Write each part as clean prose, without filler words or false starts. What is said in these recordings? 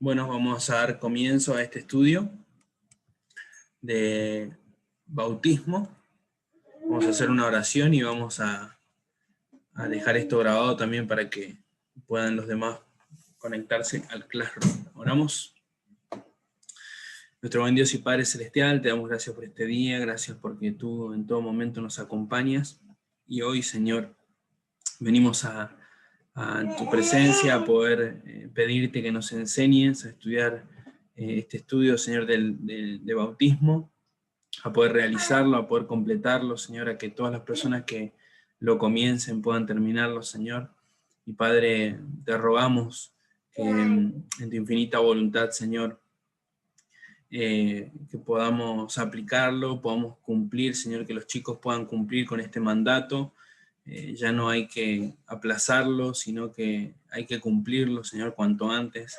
Bueno, vamos a dar comienzo a este estudio de bautismo. Vamos a hacer una oración y vamos a dejar esto grabado también para que puedan los demás conectarse al Classroom. Oramos. Nuestro buen Dios y Padre Celestial, te damos gracias por este día, gracias porque tú en todo momento nos acompañas. Y hoy, Señor, venimos a tu presencia, a poder pedirte que nos enseñes a estudiar este estudio, Señor, de bautismo, a poder realizarlo, a poder completarlo, Señor, a que todas las personas que lo comiencen puedan terminarlo, Señor. Y Padre, te rogamos que en tu infinita voluntad, Señor, que podamos aplicarlo, podamos cumplir, Señor, que los chicos puedan cumplir con este mandato. Ya no hay que aplazarlo, sino que hay que cumplirlo, Señor, cuanto antes.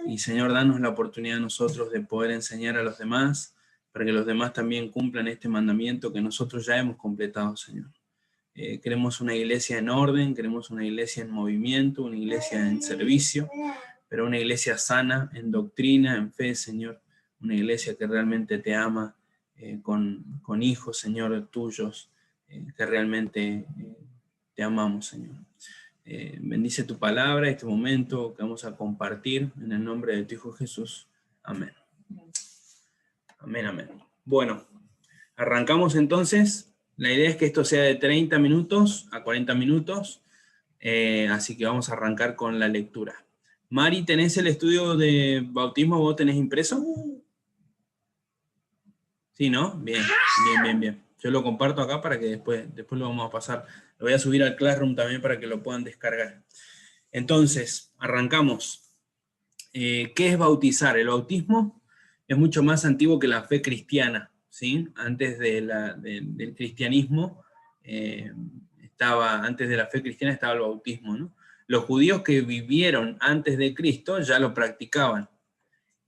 Y, Señor, danos la oportunidad a nosotros de poder enseñar a los demás, para que los demás también cumplan este mandamiento que nosotros ya hemos completado, Señor. Queremos una iglesia en orden, queremos una iglesia en movimiento, una iglesia en servicio, pero una iglesia sana en doctrina, en fe, Señor. Una iglesia que realmente te ama, con hijos, Señor, tuyos, que realmente te amamos, Señor. Bendice tu palabra, este momento que vamos a compartir, en el nombre de tu Hijo Jesús. Amén. Amén, amén. Bueno, arrancamos entonces. La idea es que esto sea de 30 minutos a 40 minutos, así que vamos a arrancar con la lectura. Mari, ¿tenés el estudio de bautismo? ¿Vos tenés impreso? Sí, ¿no? Bien, bien, bien, bien. Yo lo comparto acá para que después lo vamos a pasar. Lo voy a subir al Classroom también para que lo puedan descargar. Entonces, arrancamos. ¿Qué es bautizar? El bautismo es mucho más antiguo que la fe cristiana, ¿sí? Antes del cristianismo, antes de la fe cristiana estaba el bautismo, ¿no? Los judíos que vivieron antes de Cristo ya lo practicaban.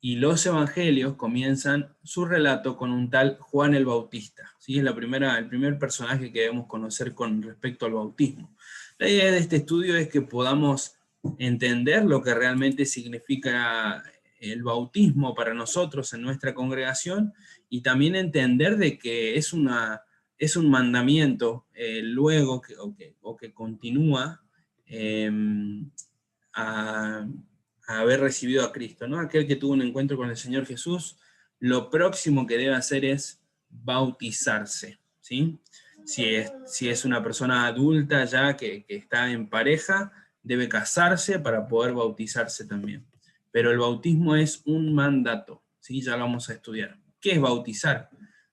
Y los evangelios comienzan su relato con un tal Juan el Bautista, ¿sí? Es el primer personaje que debemos conocer con respecto al bautismo. La idea de este estudio es que podamos entender lo que realmente significa el bautismo para nosotros en nuestra congregación, y también entender de que es un mandamiento luego que continúa a haber recibido a Cristo, ¿no? Aquel que tuvo un encuentro con el Señor Jesús, lo próximo que debe hacer es bautizarse, ¿sí? Si es una persona adulta ya que está en pareja, debe casarse para poder bautizarse también. Pero el bautismo es un mandato, ¿sí? Ya lo vamos a estudiar. ¿Qué es bautizar?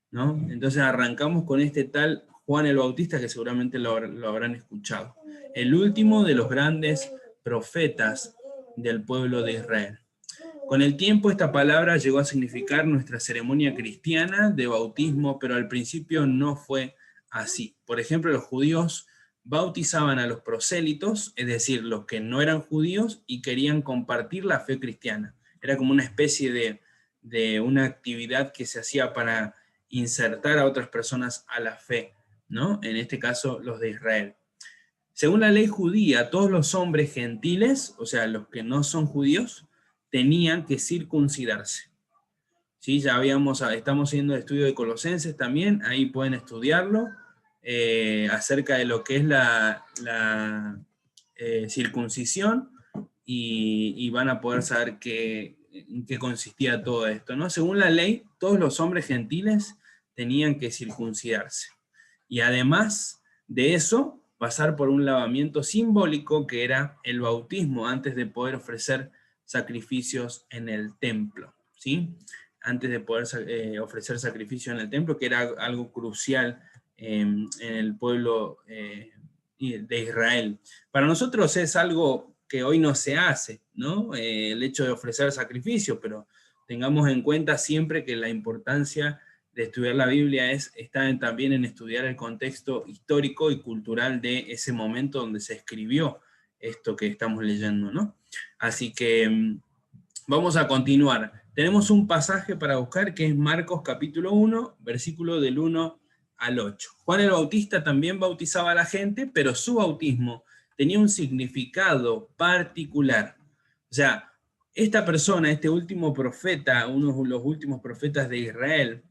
¿No? Entonces arrancamos con este tal Juan el Bautista, que seguramente lo habrán escuchado. El último de los grandes profetas del pueblo de Israel. Con el tiempo esta palabra llegó a significar nuestra ceremonia cristiana de bautismo, pero al principio no fue así. Por ejemplo, los judíos bautizaban a los prosélitos, es decir, los que no eran judíos y querían compartir la fe cristiana. Era como una especie de una actividad que se hacía para insertar a otras personas a la fe, ¿no? En este caso, los de Israel. Según la ley judía, todos los hombres gentiles, o sea, los que no son judíos, tenían que circuncidarse. ¿Sí? Estamos haciendo el estudio de Colosenses también, ahí pueden estudiarlo, acerca de lo que es la circuncisión, y van a poder saber en qué consistía todo esto, ¿no? Según la ley, todos los hombres gentiles tenían que circuncidarse. Y además de eso, pasar por un lavamiento simbólico que era el bautismo, antes de poder ofrecer sacrificios en el templo, ¿sí? Antes de poder ofrecer sacrificio en el templo, que era algo crucial en el pueblo de Israel. Para nosotros es algo que hoy no se hace, ¿no? El hecho de ofrecer sacrificio, pero tengamos en cuenta siempre que la importancia de estudiar la Biblia está también en estudiar el contexto histórico y cultural de ese momento donde se escribió esto que estamos leyendo, ¿no? Así que vamos a continuar. Tenemos un pasaje para buscar que es Marcos capítulo 1, versículo del 1 al 8. Juan el Bautista también bautizaba a la gente, pero su bautismo tenía un significado particular. O sea, esta persona, este último profeta, uno de los últimos profetas de Israel,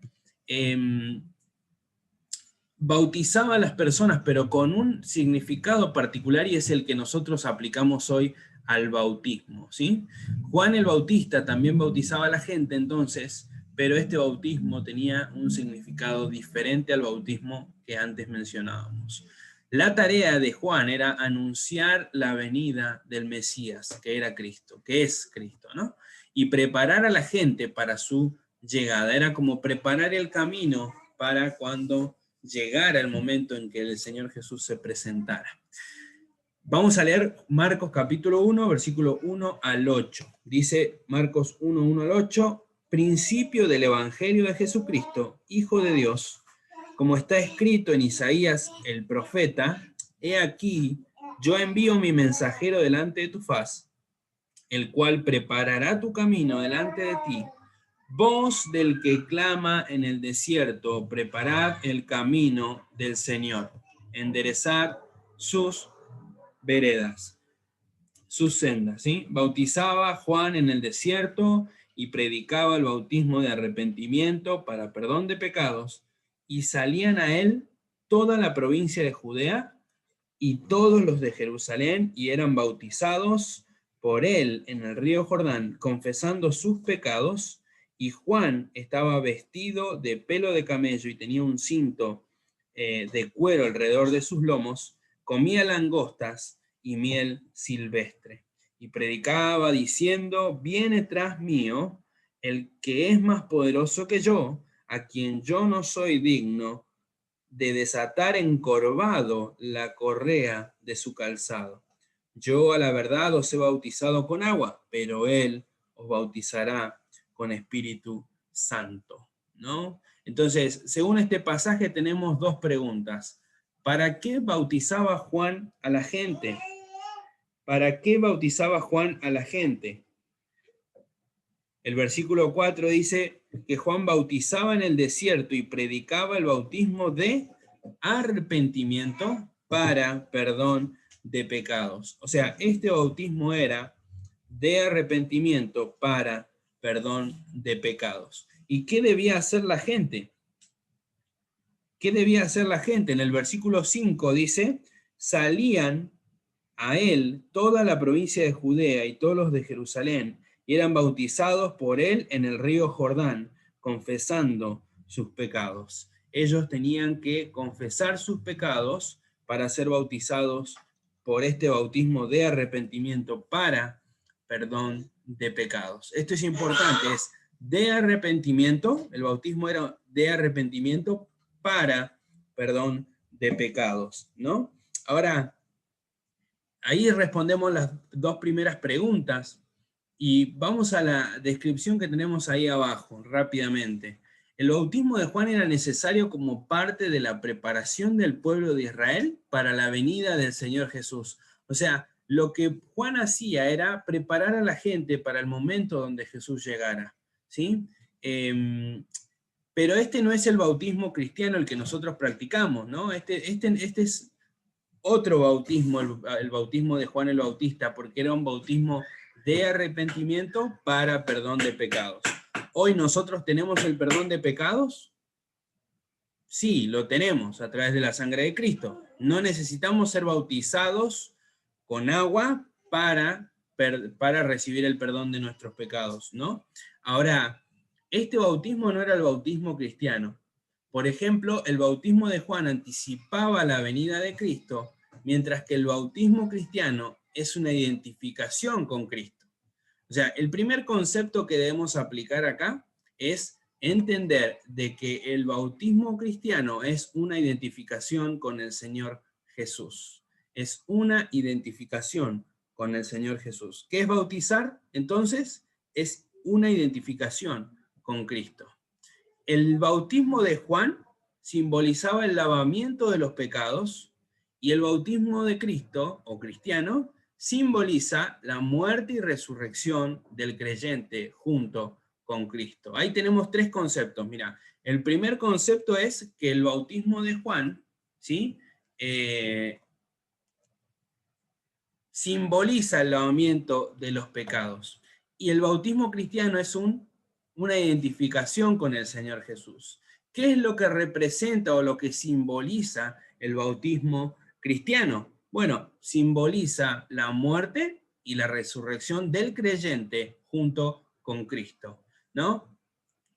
bautizaba a las personas, pero con un significado particular, y es el que nosotros aplicamos hoy al bautismo, ¿sí? Juan el Bautista también bautizaba a la gente entonces, pero este bautismo tenía un significado diferente al bautismo que antes mencionábamos. La tarea de Juan era anunciar la venida del Mesías, que era Cristo, que es Cristo, ¿no? Y preparar a la gente para su llegada. Era como preparar el camino para cuando llegara el momento en que el Señor Jesús se presentara. Vamos a leer Marcos capítulo 1, versículo 1 al 8. Dice Marcos 1, 1 al 8, principio del Evangelio de Jesucristo, Hijo de Dios, como está escrito en Isaías el profeta, he aquí, yo envío mi mensajero delante de tu faz, el cual preparará tu camino delante de ti. Voz del que clama en el desierto, preparad el camino del Señor, enderezad sus veredas, sus sendas, ¿sí? Bautizaba Juan en el desierto y predicaba el bautismo de arrepentimiento para perdón de pecados, y salían a él toda la provincia de Judea y todos los de Jerusalén, y eran bautizados por él en el río Jordán, confesando sus pecados. Y Juan estaba vestido de pelo de camello y tenía un cinto de cuero alrededor de sus lomos, comía langostas y miel silvestre. Y predicaba diciendo, viene tras mío el que es más poderoso que yo, a quien yo no soy digno de desatar encorvado la correa de su calzado. Yo a la verdad os he bautizado con agua, pero él os bautizará con Espíritu Santo, ¿no? Entonces, según este pasaje tenemos dos preguntas. ¿Para qué bautizaba Juan a la gente? ¿Para qué bautizaba Juan a la gente? El versículo 4 dice que Juan bautizaba en el desierto y predicaba el bautismo de arrepentimiento para perdón de pecados. O sea, este bautismo era de arrepentimiento para perdón de pecados. ¿Y qué debía hacer la gente? ¿Qué debía hacer la gente? En el versículo 5 dice, salían a él toda la provincia de Judea y todos los de Jerusalén, y eran bautizados por él en el río Jordán, confesando sus pecados. Ellos tenían que confesar sus pecados para ser bautizados por este bautismo de arrepentimiento para perdón de pecados. Esto es importante, es de arrepentimiento, el bautismo era de arrepentimiento para perdón de pecados, ¿no? Ahora, ahí respondemos las dos primeras preguntas y vamos a la descripción que tenemos ahí abajo, rápidamente. El bautismo de Juan era necesario como parte de la preparación del pueblo de Israel para la venida del Señor Jesús. O sea, lo que Juan hacía era preparar a la gente para el momento donde Jesús llegara, ¿sí? Pero este no es el bautismo cristiano el que nosotros practicamos, ¿no? Este es otro bautismo, el bautismo de Juan el Bautista, porque era un bautismo de arrepentimiento para perdón de pecados. Hoy nosotros tenemos el perdón de pecados. Sí, lo tenemos a través de la sangre de Cristo. No necesitamos ser bautizados con agua para recibir el perdón de nuestros pecados, ¿no? Ahora, este bautismo no era el bautismo cristiano. Por ejemplo, el bautismo de Juan anticipaba la venida de Cristo, mientras que el bautismo cristiano es una identificación con Cristo. O sea, el primer concepto que debemos aplicar acá es entender de que el bautismo cristiano es una identificación con el Señor Jesús. Es una identificación con el Señor Jesús. ¿Qué es bautizar? Entonces, es una identificación con Cristo. El bautismo de Juan simbolizaba el lavamiento de los pecados y el bautismo de Cristo, o cristiano, simboliza la muerte y resurrección del creyente junto con Cristo. Ahí tenemos tres conceptos. Mira, el primer concepto es que el bautismo de Juan, ¿sí? Simboliza el lavamiento de los pecados. Y el bautismo cristiano es una identificación con el Señor Jesús. ¿Qué es lo que representa o lo que simboliza el bautismo cristiano? Bueno, simboliza la muerte y la resurrección del creyente junto con Cristo, ¿no?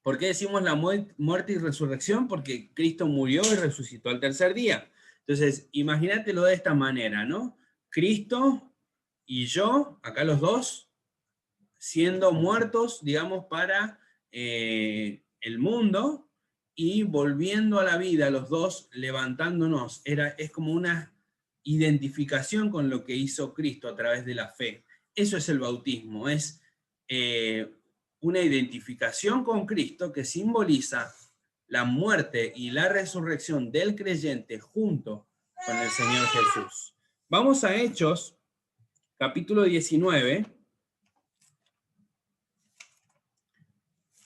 ¿Por qué decimos la muerte y resurrección? Porque Cristo murió y resucitó al tercer día. Entonces, imagínatelo de esta manera, ¿no? Cristo y yo, acá los dos, siendo muertos, digamos, para el mundo y volviendo a la vida, los dos levantándonos. Es como una identificación con lo que hizo Cristo a través de la fe. Eso es el bautismo, es una identificación con Cristo que simboliza la muerte y la resurrección del creyente junto con el Señor Jesús. Vamos a Hechos, capítulo 19.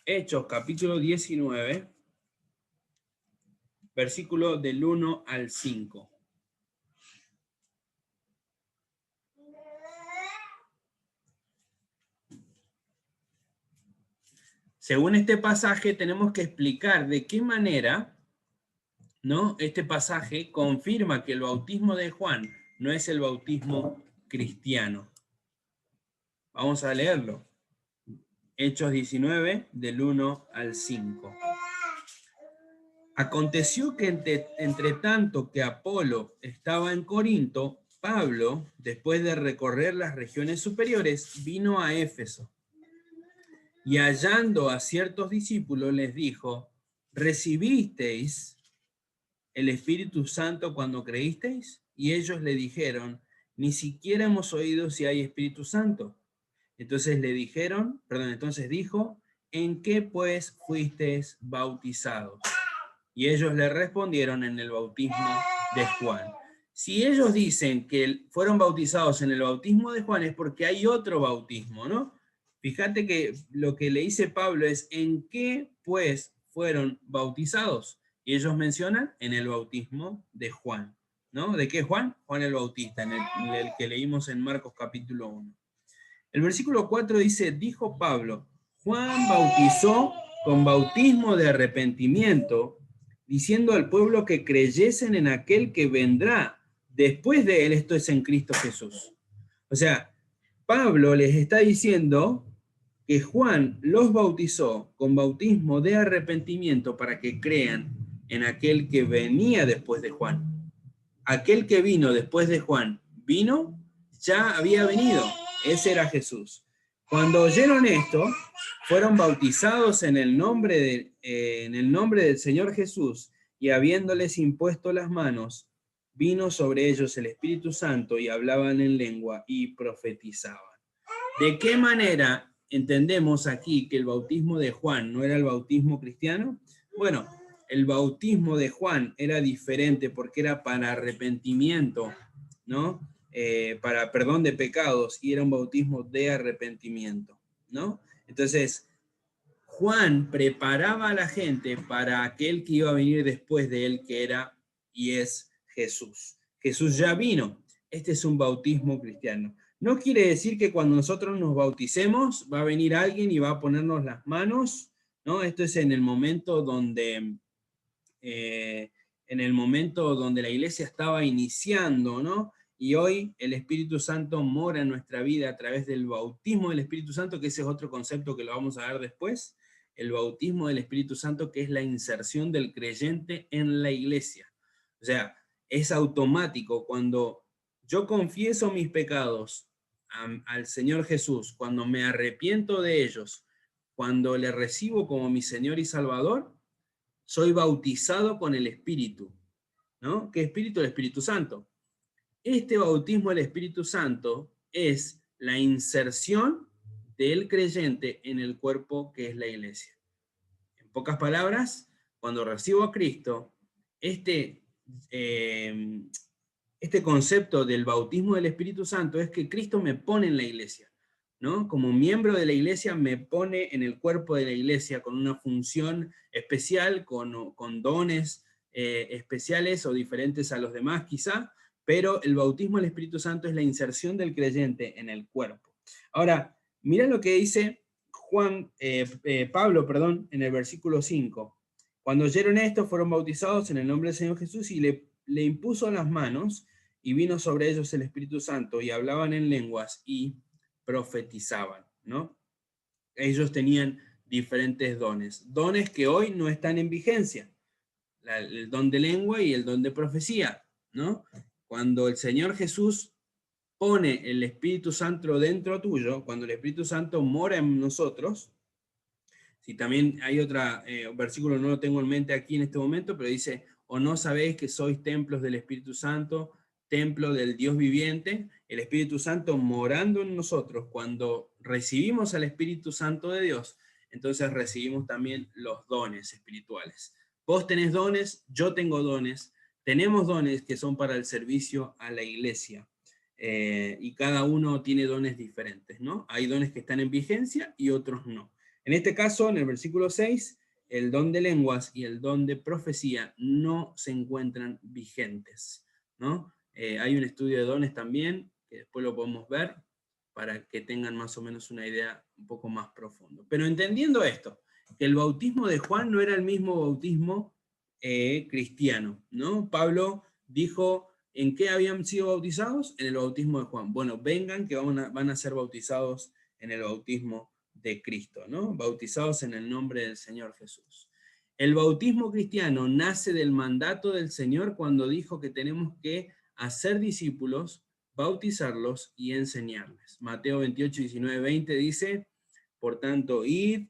Hechos, capítulo 19, versículo del 1 al 5. Según este pasaje, tenemos que explicar de qué manera, ¿no?, este pasaje confirma que el bautismo de Juan no es el bautismo cristiano. Vamos a leerlo. Hechos 19, del 1 al 5. Aconteció que entre tanto que Apolo estaba en Corinto, Pablo, después de recorrer las regiones superiores, vino a Éfeso. Y hallando a ciertos discípulos les dijo: ¿recibisteis el Espíritu Santo cuando creísteis? Y ellos le dijeron: ni siquiera hemos oído si hay Espíritu Santo. Entonces dijo: ¿en qué pues fuisteis bautizados? Y ellos le respondieron: en el bautismo de Juan. Si ellos dicen que fueron bautizados en el bautismo de Juan, es porque hay otro bautismo, ¿no? Fíjate que lo que le dice Pablo es: ¿en qué pues fueron bautizados? Y ellos mencionan: en el bautismo de Juan, ¿no? ¿De qué Juan? Juan el Bautista, en el que leímos en Marcos capítulo 1. El versículo 4 dice: dijo Pablo: Juan bautizó con bautismo de arrepentimiento, diciendo al pueblo que creyesen en aquel que vendrá después de él, esto es en Cristo Jesús. O sea, Pablo les está diciendo que Juan los bautizó con bautismo de arrepentimiento para que crean en aquel que venía después de Juan. Aquel que vino después de Juan, ya había venido, ese era Jesús. Cuando oyeron esto, fueron bautizados en el nombre del Señor Jesús, y habiéndoles impuesto las manos, vino sobre ellos el Espíritu Santo, y hablaban en lengua y profetizaban. ¿De qué manera entendemos aquí que el bautismo de Juan no era el bautismo cristiano? Bueno, el bautismo de Juan era diferente porque era para arrepentimiento, ¿no? Para perdón de pecados, y era un bautismo de arrepentimiento, ¿no? Entonces, Juan preparaba a la gente para aquel que iba a venir después de él, que era y es Jesús. Jesús ya vino. Este es un bautismo cristiano. No quiere decir que cuando nosotros nos bauticemos va a venir alguien y va a ponernos las manos, ¿no? Esto es en el momento donde la iglesia estaba iniciando, ¿no? Y hoy el Espíritu Santo mora en nuestra vida a través del bautismo del Espíritu Santo, que ese es otro concepto que lo vamos a ver después. El bautismo del Espíritu Santo, que es la inserción del creyente en la iglesia. O sea, es automático. Cuando yo confieso mis pecados al Señor Jesús, cuando me arrepiento de ellos, cuando le recibo como mi Señor y Salvador, soy bautizado con el Espíritu, ¿no? ¿Qué Espíritu? El Espíritu Santo. Este bautismo del Espíritu Santo es la inserción del creyente en el cuerpo que es la iglesia. En pocas palabras, cuando recibo a Cristo, este concepto del bautismo del Espíritu Santo es que Cristo me pone en la iglesia, ¿no? Como miembro de la iglesia me pone en el cuerpo de la iglesia con una función especial, con dones especiales o diferentes a los demás quizá, pero el bautismo del Espíritu Santo es la inserción del creyente en el cuerpo. Ahora, Mirá lo que dice Pablo, en el versículo 5. Cuando oyeron esto, fueron bautizados en el nombre del Señor Jesús y le impuso las manos y vino sobre ellos el Espíritu Santo y hablaban en lenguas y profetizaban, ¿no? Ellos tenían diferentes dones que hoy no están en vigencia. El don de lengua y el don de profecía, ¿no? Cuando el Señor Jesús pone el Espíritu Santo dentro tuyo, cuando el Espíritu Santo mora en nosotros, si también hay otro versículo, no lo tengo en mente aquí en este momento, pero dice, o no sabéis que sois templos del Espíritu Santo, templo del Dios viviente, el Espíritu Santo morando en nosotros. Cuando recibimos al Espíritu Santo de Dios, entonces recibimos también los dones espirituales. Vos tenés dones, yo tengo dones, tenemos dones que son para el servicio a la iglesia. Y cada uno tiene dones diferentes, ¿no? Hay dones que están en vigencia y otros no. En este caso, en el versículo 6, el don de lenguas y el don de profecía no se encuentran vigentes, ¿no? Hay un estudio de dones también, que después lo podemos ver, para que tengan más o menos una idea un poco más profunda. Pero entendiendo esto, que el bautismo de Juan no era el mismo bautismo cristiano, ¿no? Pablo dijo, ¿en qué habían sido bautizados? En el bautismo de Juan. Bueno, vengan que van a ser bautizados en el bautismo de Cristo, ¿no? Bautizados en el nombre del Señor Jesús. El bautismo cristiano nace del mandato del Señor cuando dijo que tenemos que hacer discípulos, bautizarlos y enseñarles. Mateo 28, 19, 20 dice, por tanto, id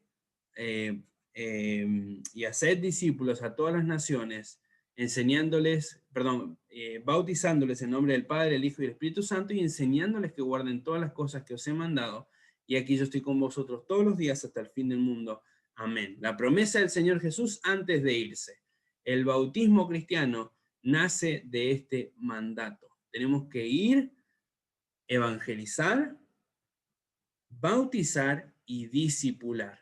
y haced discípulos a todas las naciones, bautizándoles en nombre del Padre, el Hijo y el Espíritu Santo y enseñándoles que guarden todas las cosas que os he mandado. Y aquí yo estoy con vosotros todos los días hasta el fin del mundo. Amén. La promesa del Señor Jesús antes de irse. El bautismo cristiano nace de este mandato. Tenemos que ir, evangelizar, bautizar y discipular.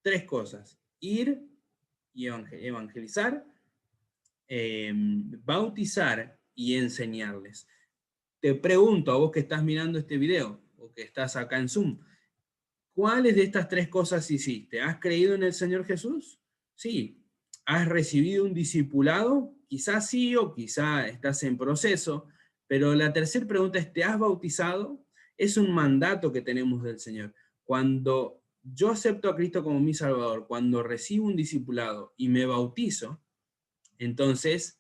Tres cosas. Ir y evangelizar, bautizar y enseñarles. Te pregunto a vos que estás mirando este video o que estás acá en Zoom, ¿cuáles de estas tres cosas hiciste? ¿Has creído en el Señor Jesús? Sí. ¿Has recibido un discipulado? Quizás sí o quizás estás en proceso, pero la tercera pregunta es, ¿te has bautizado? Es un mandato que tenemos del Señor. Cuando yo acepto a Cristo como mi Salvador, cuando recibo un discipulado y me bautizo, entonces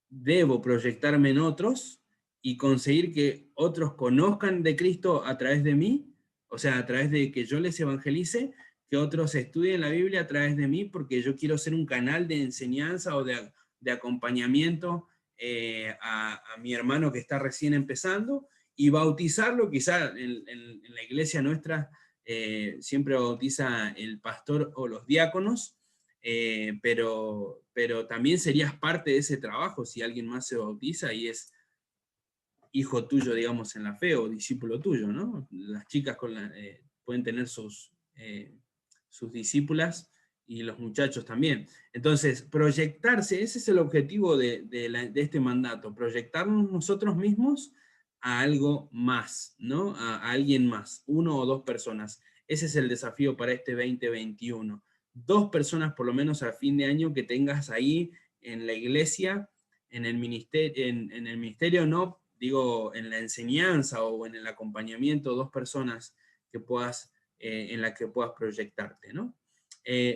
debo proyectarme en otros y conseguir que otros conozcan de Cristo a través de mí, o sea, a través de que yo les evangelice, que otros estudien la Biblia a través de mí, porque yo quiero ser un canal de enseñanza o de acompañamiento a mi hermano que está recién empezando, y bautizarlo, quizá en la iglesia nuestra siempre bautiza el pastor o los diáconos, pero también serías parte de ese trabajo si alguien más se bautiza y es hijo tuyo, digamos, en la fe o discípulo tuyo, ¿no? Las chicas pueden tener sus discípulas y los muchachos también. Entonces, proyectarse, ese es el objetivo de este mandato, proyectarnos nosotros mismos a algo más, ¿no? A alguien más, uno o dos personas. Ese es el desafío para este 2021. 2 personas por lo menos a fin de año que tengas ahí en la iglesia, en el ministerio no, digo, en la enseñanza o en el acompañamiento, 2 personas que puedas, en las que puedas proyectarte, ¿no?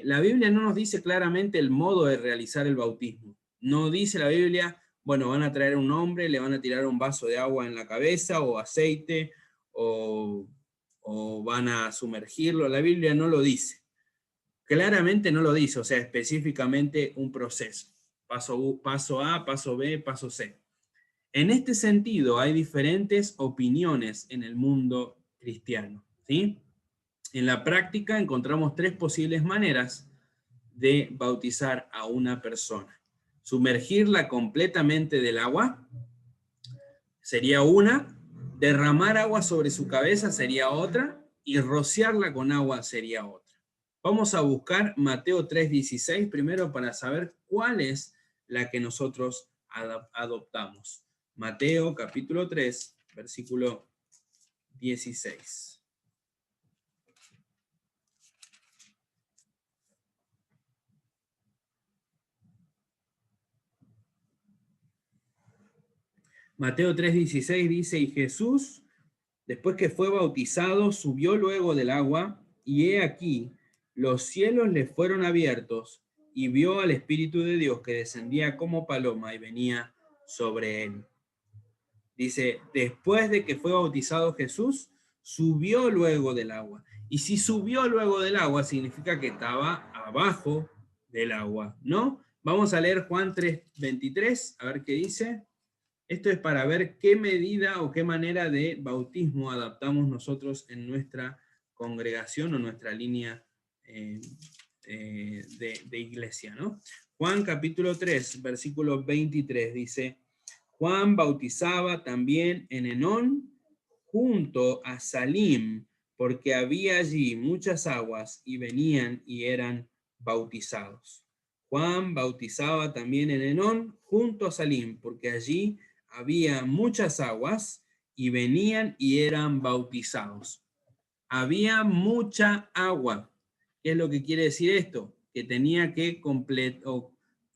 La Biblia no nos dice claramente el modo de realizar el bautismo. No dice la Biblia, bueno, van a traer un hombre, le van a tirar un vaso de agua en la cabeza o aceite o van a sumergirlo. La Biblia no lo dice. Claramente no lo dice, o sea, específicamente un proceso. Paso A, paso B, paso C. En este sentido, hay diferentes opiniones en el mundo cristiano, ¿sí? En la práctica encontramos 3 posibles maneras de bautizar a una persona. Sumergirla completamente del agua sería una, derramar agua sobre su cabeza sería otra, y rociarla con agua sería otra. Vamos a buscar Mateo 3:16 primero para saber cuál es la que nosotros adoptamos. Mateo capítulo 3, versículo 16. Mateo 3:16 dice, y Jesús, después que fue bautizado, subió luego del agua, y he aquí, los cielos le fueron abiertos, y vio al Espíritu de Dios que descendía como paloma y venía sobre él. Dice, después de que fue bautizado Jesús, subió luego del agua. Y si subió luego del agua, significa que estaba abajo del agua, ¿no? Vamos a leer Juan 3:23, a ver qué dice. Esto es para ver qué medida o qué manera de bautismo adaptamos nosotros en nuestra congregación o nuestra línea de iglesia, ¿no? Juan capítulo 3, versículo 23 dice, Juan bautizaba también en Enón junto a Salim, porque había allí muchas aguas y venían y eran bautizados. Juan bautizaba también en Enón junto a Salim, porque allí había muchas aguas y venían y eran bautizados. Había mucha agua. ¿Qué es lo que quiere decir esto? Que tenía que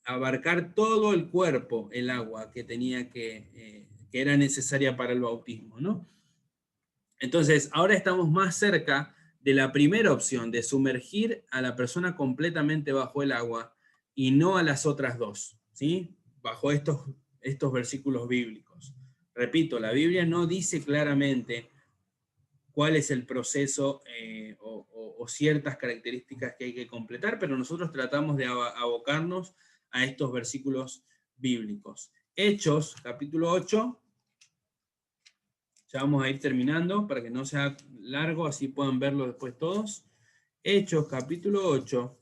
abarcar todo el cuerpo el agua que tenía que era necesaria para el bautismo, ¿no? Entonces, ahora estamos más cerca de la primera opción, de sumergir a la persona completamente bajo el agua y no a las otras dos, ¿sí? Bajo estos versículos bíblicos. Repito, la Biblia no dice claramente cuál es el proceso o ciertas características que hay que completar, pero nosotros tratamos de abocarnos a estos versículos bíblicos. Hechos, capítulo 8, ya vamos a ir terminando para que no sea largo, así puedan verlo después todos. Hechos, capítulo 8.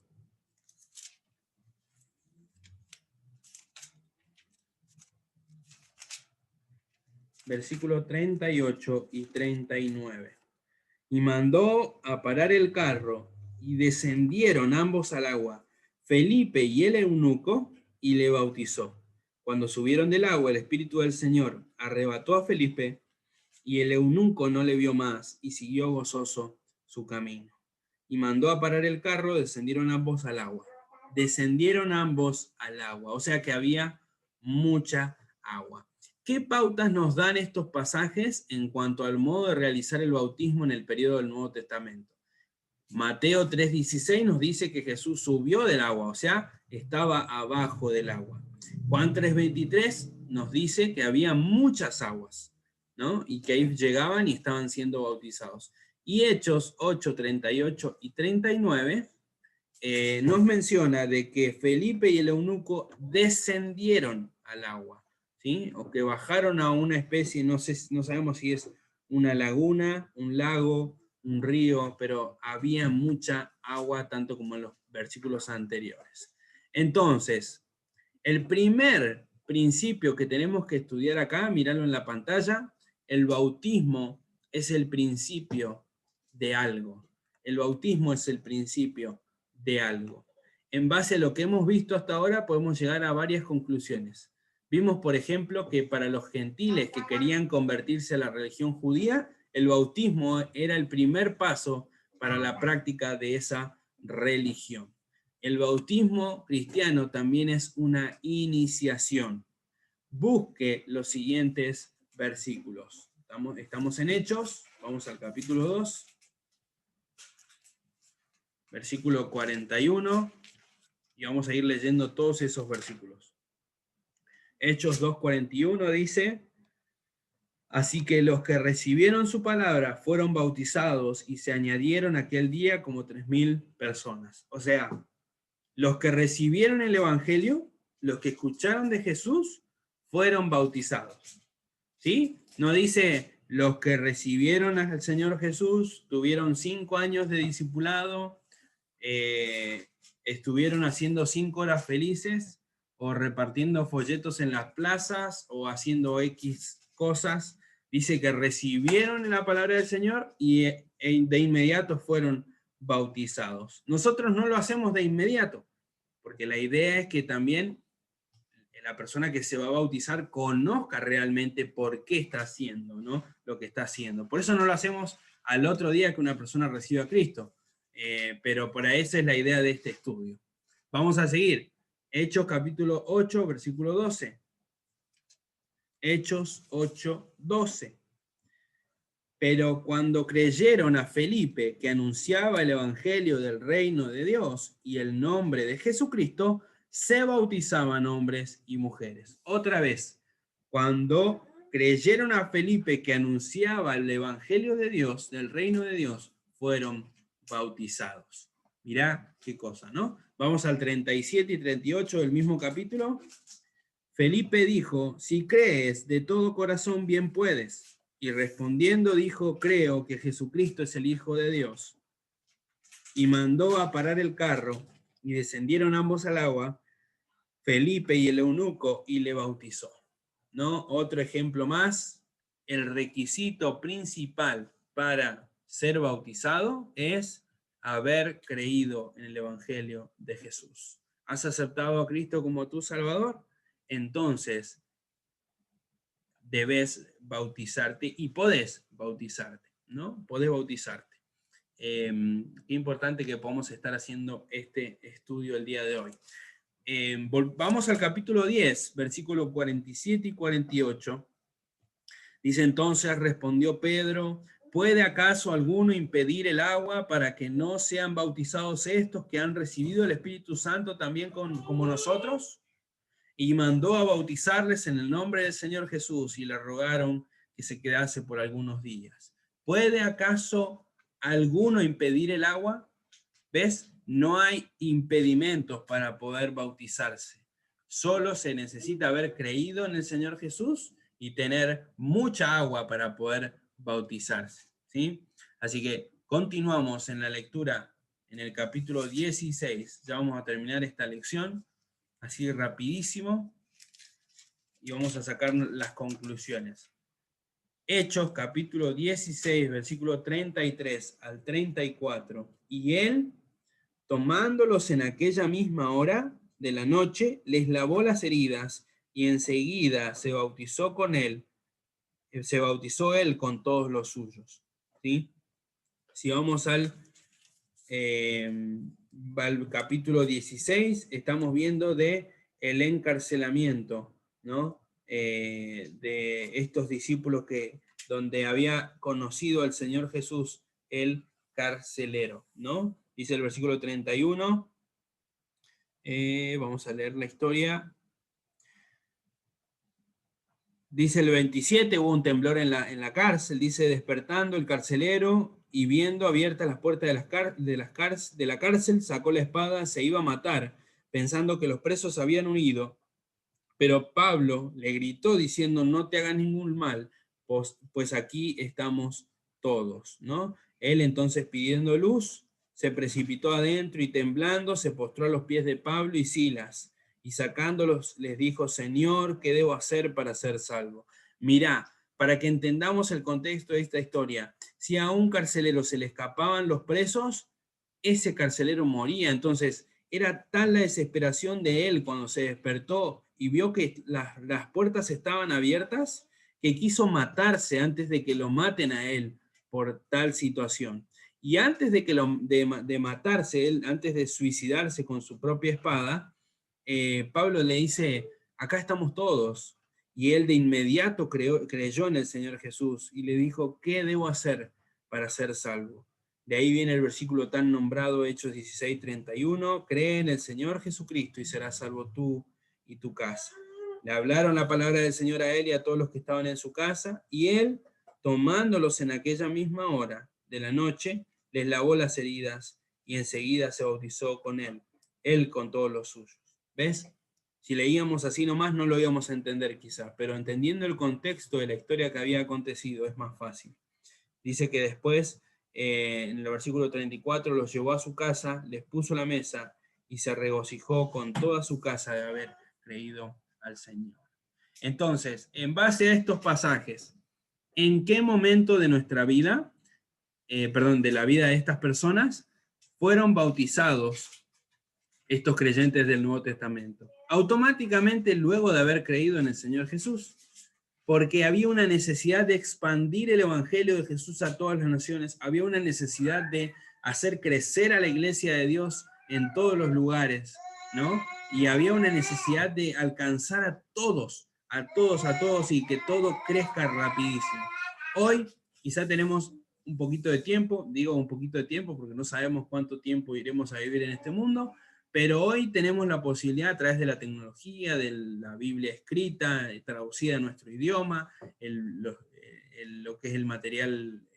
Versículos 38 y 39. Y mandó a parar el carro, y descendieron ambos al agua, Felipe y el eunuco, y le bautizó. Cuando subieron del agua, el Espíritu del Señor arrebató a Felipe, y el eunuco no le vio más, y siguió gozoso su camino. Y mandó a parar el carro, descendieron ambos al agua. Descendieron ambos al agua, o sea que había mucha agua. ¿Qué pautas nos dan estos pasajes en cuanto al modo de realizar el bautismo en el periodo del Nuevo Testamento? Mateo 3:16 nos dice que Jesús subió del agua, o sea, estaba abajo del agua. Juan 3:23 nos dice que había muchas aguas, ¿no? Y que ahí llegaban y estaban siendo bautizados. Y Hechos 8:38 y 39 nos menciona de que Felipe y el eunuco descendieron al agua, ¿sí? O que bajaron a una especie, no sabemos si es una laguna, un lago, un río, pero había mucha agua, tanto como en los versículos anteriores. Entonces, el primer principio que tenemos que estudiar acá, mirarlo en la pantalla, el bautismo es el principio de algo. El bautismo es el principio de algo. En base a lo que hemos visto hasta ahora, podemos llegar a varias conclusiones. Vimos, por ejemplo, que para los gentiles que querían convertirse a la religión judía, el bautismo era el primer paso para la práctica de esa religión. El bautismo cristiano también es una iniciación. Busque los siguientes versículos. Estamos en Hechos, vamos al capítulo 2, versículo 41, y vamos a ir leyendo todos esos versículos. Hechos 2:41 dice, así que los que recibieron su palabra fueron bautizados y se añadieron aquel día como 3,000 personas. O sea, los que recibieron el evangelio, los que escucharon de Jesús, fueron bautizados. ¿Sí? No dice los que recibieron al Señor Jesús, tuvieron 5 años de discipulado, estuvieron haciendo 5 horas felices, o repartiendo folletos en las plazas, o haciendo X cosas. Dice que recibieron la palabra del Señor y de inmediato fueron bautizados. Nosotros no lo hacemos de inmediato, porque la idea es que también la persona que se va a bautizar conozca realmente por qué está haciendo, ¿no? Lo que está haciendo. Por eso no lo hacemos al otro día que una persona recibe a Cristo, pero por eso es la idea de este estudio. Vamos a seguir. Hechos capítulo 8, versículo 12. Hechos 8:12. Pero cuando creyeron a Felipe, que anunciaba el evangelio del reino de Dios y el nombre de Jesucristo, se bautizaban hombres y mujeres. Otra vez, cuando creyeron a Felipe, que anunciaba el evangelio de Dios, del reino de Dios, fueron bautizados. Mirá qué cosa, ¿no? Vamos al 37 y 38 del mismo capítulo. Felipe dijo: si crees de todo corazón, bien puedes. Y respondiendo dijo: creo que Jesucristo es el Hijo de Dios. Y mandó a parar el carro, y descendieron ambos al agua, Felipe y el eunuco, y le bautizó. ¿No? Otro ejemplo más, el requisito principal para ser bautizado es haber creído en el Evangelio de Jesús. ¿Has aceptado a Cristo como tu Salvador? Entonces debes bautizarte y podés bautizarte, ¿no? Podés bautizarte. Qué importante que podamos estar haciendo este estudio el día de hoy. Vamos al capítulo 10, versículos 47 y 48. Dice: entonces respondió Pedro: ¿puede acaso alguno impedir el agua para que no sean bautizados estos que han recibido el Espíritu Santo también como nosotros? Y mandó a bautizarles en el nombre del Señor Jesús, y le rogaron que se quedase por algunos días. ¿Puede acaso alguno impedir el agua? ¿Ves? No hay impedimentos para poder bautizarse. Solo se necesita haber creído en el Señor Jesús y tener mucha agua para poder bautizarse, ¿sí? Así que continuamos en la lectura en el capítulo 16. Ya vamos a terminar esta lección así rapidísimo y vamos a sacar las conclusiones. Hechos capítulo 16, versículo 33 al 34. Y él, tomándolos en aquella misma hora de la noche, les lavó las heridas, y enseguida se bautizó él con todos los suyos. ¿Sí? Si vamos al capítulo 16, estamos viendo de el encarcelamiento, ¿no? De estos discípulos donde había conocido al Señor Jesús, el carcelero, ¿no? Dice el versículo 31, vamos a leer la historia. Dice el 27, hubo un temblor en la cárcel, dice: despertando el carcelero y viendo abiertas las puertas de la cárcel, sacó la espada, se iba a matar, pensando que los presos habían huido. Pero Pablo le gritó diciendo: no te hagas ningún mal, pues aquí estamos todos, ¿no? Él entonces, pidiendo luz, se precipitó adentro y temblando se postró a los pies de Pablo y Silas. Y sacándolos les dijo: Señor, ¿qué debo hacer para ser salvo? Mirá, para que entendamos el contexto de esta historia, si a un carcelero se le escapaban los presos, ese carcelero moría. Entonces era tal la desesperación de él cuando se despertó y vio que las puertas estaban abiertas, que quiso matarse antes de que lo maten a él por tal situación. Y antes de matarse, él, antes de suicidarse con su propia espada, Pablo le dice: acá estamos todos. Y él de inmediato creyó en el Señor Jesús y le dijo: ¿qué debo hacer para ser salvo? De ahí viene el versículo tan nombrado, Hechos 16:31, cree en el Señor Jesucristo y serás salvo tú y tu casa. Le hablaron la palabra del Señor a él y a todos los que estaban en su casa, y él, tomándolos en aquella misma hora de la noche, les lavó las heridas y enseguida se bautizó con él con todos los suyos. ¿Ves? Si leíamos así nomás no lo íbamos a entender quizás, pero entendiendo el contexto de la historia que había acontecido es más fácil. Dice que después, en el versículo 34, los llevó a su casa, les puso la mesa y se regocijó con toda su casa de haber creído al Señor. Entonces, en base a estos pasajes, ¿en qué momento de nuestra vida, de la vida de estas personas, fueron bautizados estos creyentes del Nuevo Testamento? Automáticamente luego de haber creído en el Señor Jesús, porque había una necesidad de expandir el Evangelio de Jesús a todas las naciones, había una necesidad de hacer crecer a la iglesia de Dios en todos los lugares, ¿no? Y había una necesidad de alcanzar a todos a todos y que todo crezca rapidísimo. Hoy quizá tenemos un poquito de tiempo, digo un poquito de tiempo porque no sabemos cuánto tiempo iremos a vivir en este mundo, pero hoy tenemos la posibilidad a través de la tecnología, de la Biblia escrita, traducida a nuestro idioma, lo que es el material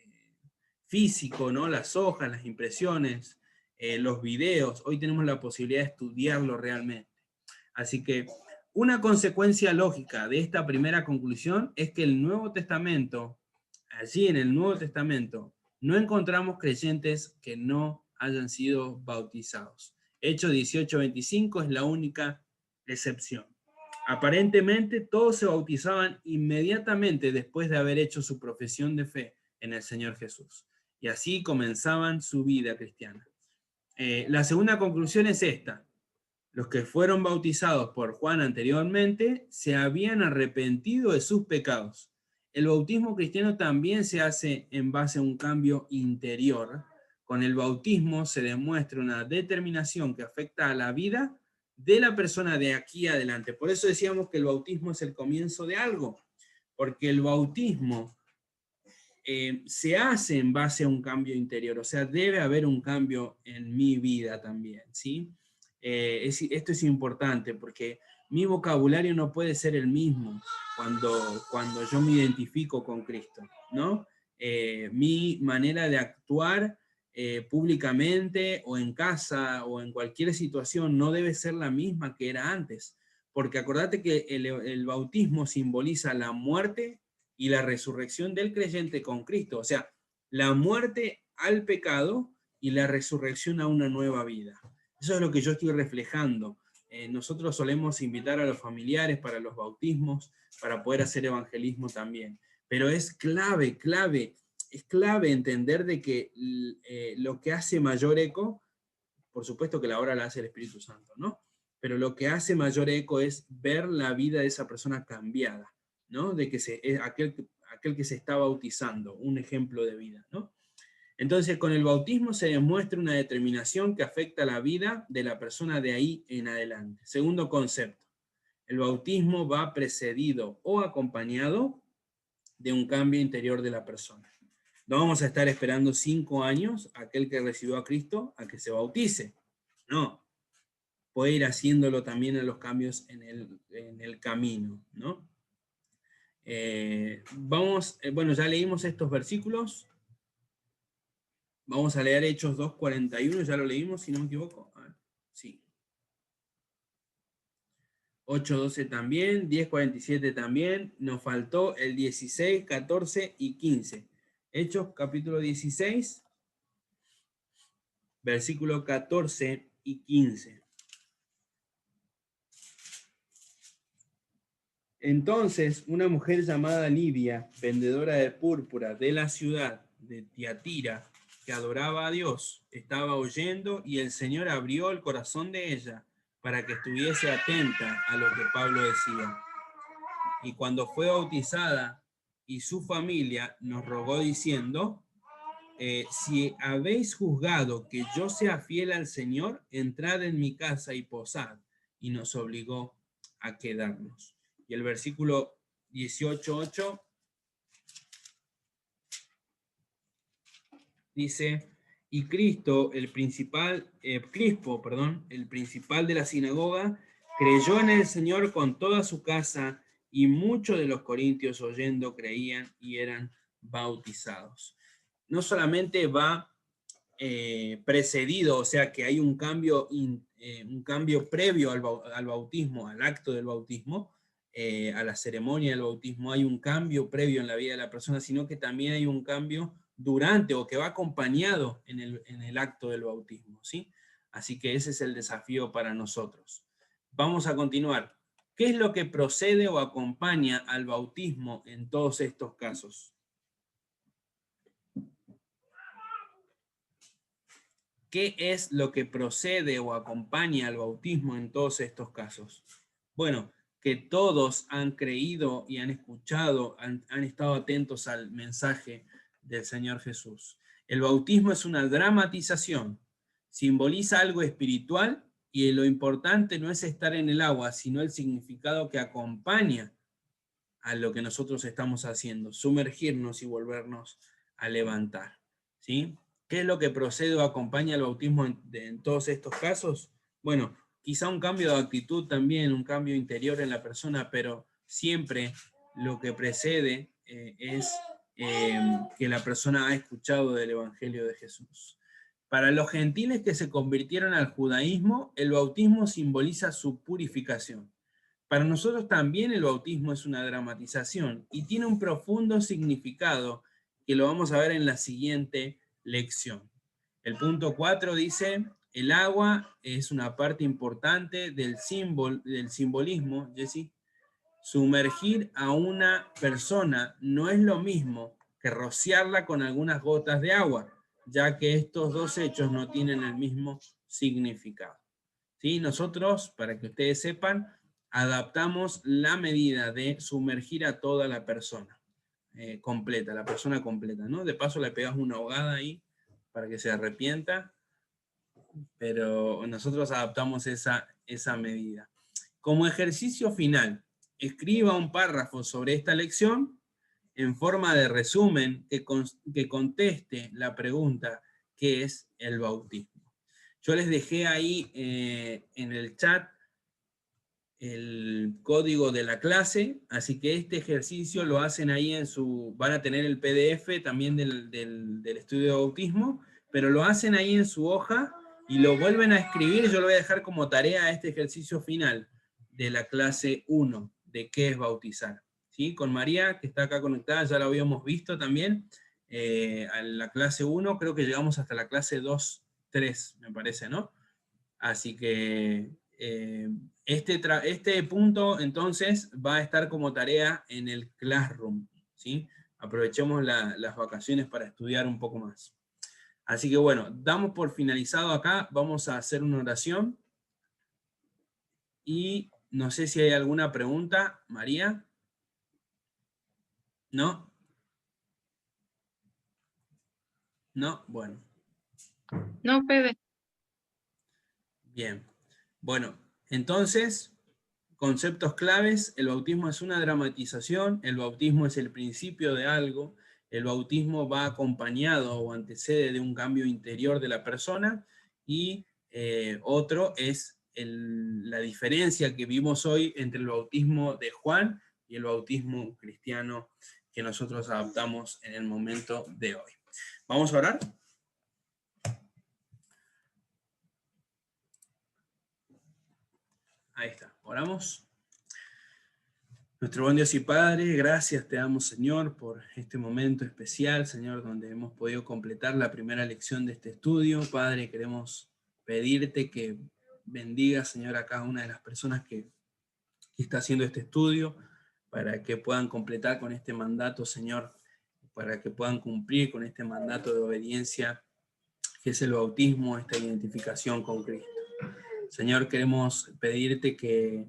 físico, ¿no? Las hojas, las impresiones, los videos, hoy tenemos la posibilidad de estudiarlo realmente. Así que una consecuencia lógica de esta primera conclusión es que el Nuevo Testamento, allí en el Nuevo Testamento, no encontramos creyentes que no hayan sido bautizados. Hechos 18:25 es la única excepción. Aparentemente todos se bautizaban inmediatamente después de haber hecho su profesión de fe en el Señor Jesús. Y así comenzaban su vida cristiana. La segunda conclusión es esta. Los que fueron bautizados por Juan anteriormente se habían arrepentido de sus pecados. El bautismo cristiano también se hace en base a un cambio interior. Con el bautismo se demuestra una determinación que afecta a la vida de la persona de aquí adelante. Por eso decíamos que el bautismo es el comienzo de algo, porque el bautismo se hace en base a un cambio interior, o sea, debe haber un cambio en mi vida también, ¿sí? Esto es importante porque mi vocabulario no puede ser el mismo cuando yo me identifico con Cristo, ¿no? Mi manera de actuar públicamente o en casa o en cualquier situación no debe ser la misma que era antes, porque acordate que el bautismo simboliza la muerte y la resurrección del creyente con Cristo, o sea, la muerte al pecado y la resurrección a una nueva vida. Eso es lo que yo estoy reflejando. Nosotros solemos invitar a los familiares para los bautismos, para poder hacer evangelismo también. Pero es clave entender de que lo que hace mayor eco, por supuesto que la obra la hace el Espíritu Santo, ¿no? Pero lo que hace mayor eco es ver la vida de esa persona cambiada, ¿no? De que es aquel que se está bautizando, un ejemplo de vida, ¿no? Entonces, con el bautismo se demuestra una determinación que afecta la vida de la persona de ahí en adelante. Segundo concepto, el bautismo va precedido o acompañado de un cambio interior de la persona. No vamos a estar esperando 5 años a aquel que recibió a Cristo a que se bautice. No, puede ir haciéndolo también en los cambios en el camino, ¿no? Bueno, ya leímos estos versículos. Vamos a leer Hechos 2:41, ya lo leímos, si no me equivoco. A ver, sí. 8:12 también, 10:47 también. Nos faltó el 16, 14 y 15. Hechos capítulo 16, versículo 14 y 15. Entonces, una mujer llamada Lidia, vendedora de púrpura de la ciudad de Tiatira, que adoraba a Dios, estaba oyendo y el Señor abrió el corazón de ella para que estuviese atenta a lo que Pablo decía. Y cuando fue bautizada y su familia nos rogó diciendo, si habéis juzgado que yo sea fiel al Señor, entrad en mi casa y posad. Y nos obligó a quedarnos. Y el versículo 18:8 dice, y Crispo, el principal de la sinagoga, creyó en el Señor con toda su casa, y muchos de los corintios oyendo creían y eran bautizados. No solamente va precedido, o sea que hay un cambio previo al bautismo, al acto del bautismo, a la ceremonia del bautismo, hay un cambio previo en la vida de la persona, sino que también hay un cambio durante o que va acompañado en el acto del bautismo, ¿sí? Así que ese es el desafío para nosotros. Vamos a continuar. ¿Qué es lo que procede o acompaña al bautismo en todos estos casos? ¿Qué es lo que procede o acompaña al bautismo en todos estos casos? Bueno, que todos han creído y han escuchado, han estado atentos al mensaje del Señor Jesús. El bautismo es una dramatización, simboliza algo espiritual y lo importante no es estar en el agua, sino el significado que acompaña a lo que nosotros estamos haciendo, sumergirnos y volvernos a levantar, ¿sí? ¿Qué es lo que procede o acompaña al bautismo en todos estos casos? Bueno, quizá un cambio de actitud también, un cambio interior en la persona, pero siempre lo que precede es que la persona ha escuchado del Evangelio de Jesús. Para los gentiles que se convirtieron al judaísmo, el bautismo simboliza su purificación. Para nosotros también el bautismo es una dramatización y tiene un profundo significado que lo vamos a ver en la siguiente lección. El punto 4 dice, el agua es una parte importante del simbolismo, Jessy. Sumergir a una persona no es lo mismo que rociarla con algunas gotas de agua, ya que estos dos hechos no tienen el mismo significado. ¿Sí? Nosotros, para que ustedes sepan, adaptamos la medida de sumergir a toda la persona completa, la persona completa, ¿no? De paso le pegas una ahogada ahí para que se arrepienta, pero nosotros adaptamos esa medida. Como ejercicio final, escriba un párrafo sobre esta lección en forma de resumen que conteste la pregunta, ¿qué es el bautismo? Yo les dejé ahí en el chat el código de la clase, así que este ejercicio lo hacen ahí van a tener el PDF también del estudio de bautismo, pero lo hacen ahí en su hoja y lo vuelven a escribir. Yo lo voy a dejar como tarea este ejercicio final de la clase 1, de qué es bautizar. ¿Sí? Con María, que está acá conectada, ya la habíamos visto también, a la clase 1, creo que llegamos hasta la clase 2, 3, me parece, ¿no? Así que este punto entonces va a estar como tarea en el Classroom, ¿sí? Aprovechemos las vacaciones para estudiar un poco más. Así que bueno, damos por finalizado acá, vamos a hacer una oración. Y no sé si hay alguna pregunta, María. ¿No? ¿No? Bueno. No, Pepe. Bien. Bueno, entonces, conceptos claves: el bautismo es una dramatización, el bautismo es el principio de algo, el bautismo va acompañado o antecede de un cambio interior de la persona, y otro es la diferencia que vimos hoy entre el bautismo de Juan y el bautismo cristiano que nosotros adoptamos en el momento de hoy. ¿Vamos a orar? Ahí está, oramos. Nuestro buen Dios y Padre, gracias te damos, Señor, por este momento especial, Señor, donde hemos podido completar la primera lección de este estudio. Padre, queremos pedirte que bendiga, Señor, a cada una de las personas que está haciendo este estudio, para que puedan completar con este mandato, Señor, para que puedan cumplir con este mandato de obediencia, que es el bautismo, esta identificación con Cristo. Señor, queremos pedirte que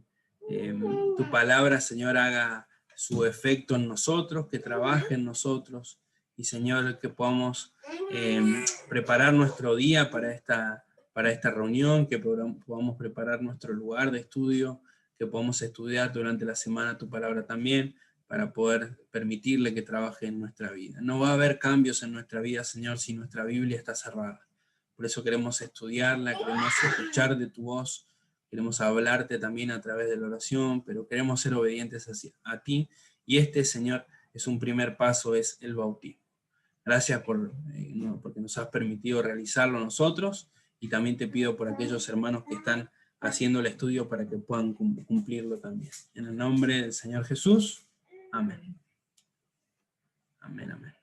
tu palabra, Señor, haga su efecto en nosotros, que trabaje en nosotros, y Señor, que podamos preparar nuestro día para esta reunión, que podamos preparar nuestro lugar de estudio, que podamos estudiar durante la semana tu palabra también, para poder permitirle que trabaje en nuestra vida. No va a haber cambios en nuestra vida, Señor, si nuestra Biblia está cerrada. Por eso queremos estudiarla, queremos escuchar de tu voz, queremos hablarte también a través de la oración, pero queremos ser obedientes a ti, y este, Señor, es un primer paso, es el bautismo. Gracias porque nos has permitido realizarlo nosotros, y también te pido por aquellos hermanos que están haciendo el estudio para que puedan cumplirlo también. En el nombre del Señor Jesús, amén. Amén, amén.